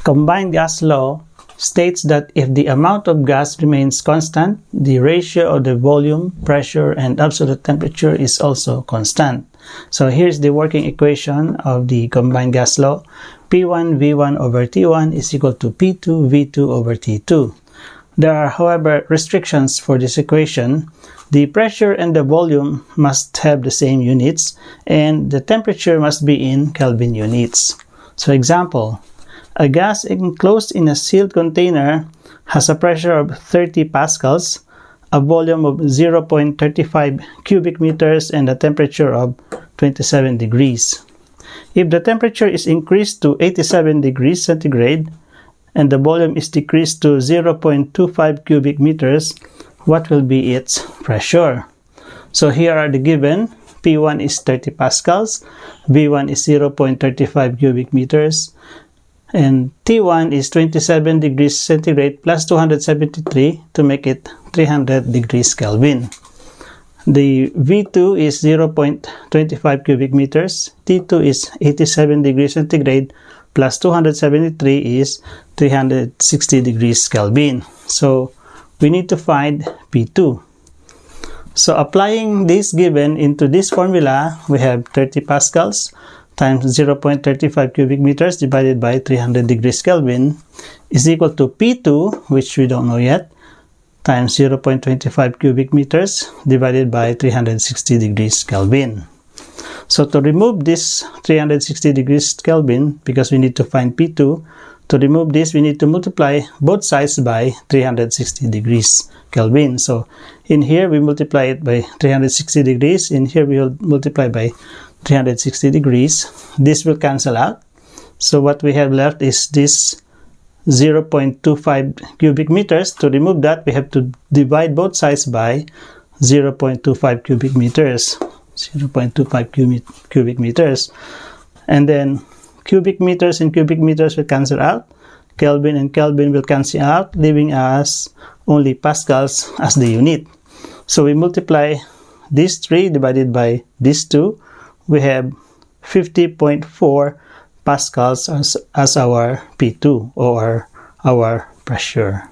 Combined gas law states that if the amount of gas remains constant, the ratio of the volume, pressure, and absolute temperature is also constant. So here's the working equation of the combined gas law. P1 V1 over T1 is equal to P2 V2 over T2. There are, however, restrictions for this equation. The pressure and the volume must have the same units, and the temperature must be in Kelvin units. So example, a gas enclosed in a sealed container has a pressure of 30 pascals, a volume of 0.35 cubic meters, and a temperature of 27 degrees. If the temperature is increased to 87 degrees centigrade and the volume is decreased to 0.25 cubic meters, what will be its pressure? So here are the given. P1 is 30 pascals, V1 is 0.35 cubic meters, and T1 is 27 degrees centigrade plus 273 to make it 300 degrees Kelvin. The V2 is 0.25 cubic meters, T2 is 87 degrees centigrade plus 273 is 360 degrees Kelvin. So we need to find P2. So applying this given into this formula, we have 30 pascals times 0.35 cubic meters divided by 300 degrees Kelvin is equal to P2, which we don't know yet, times 0.25 cubic meters divided by 360 degrees Kelvin. So to remove this 360 degrees Kelvin, because we need to find P2, to remove this we need to multiply both sides by 360 degrees Kelvin. So in here we multiply it by 360 degrees, in here we will multiply by 360 degrees. This will cancel out. So what we have left is this 0.25 cubic meters. To remove that, we have to divide both sides by 0.25 cubic meters. 0.25 cubic meters. And then cubic meters and cubic meters will cancel out. Kelvin and Kelvin will cancel out, leaving us only pascals as the unit. So we multiply these 3 divided by these 2. We have 50.4 pascals as our P2 or our pressure.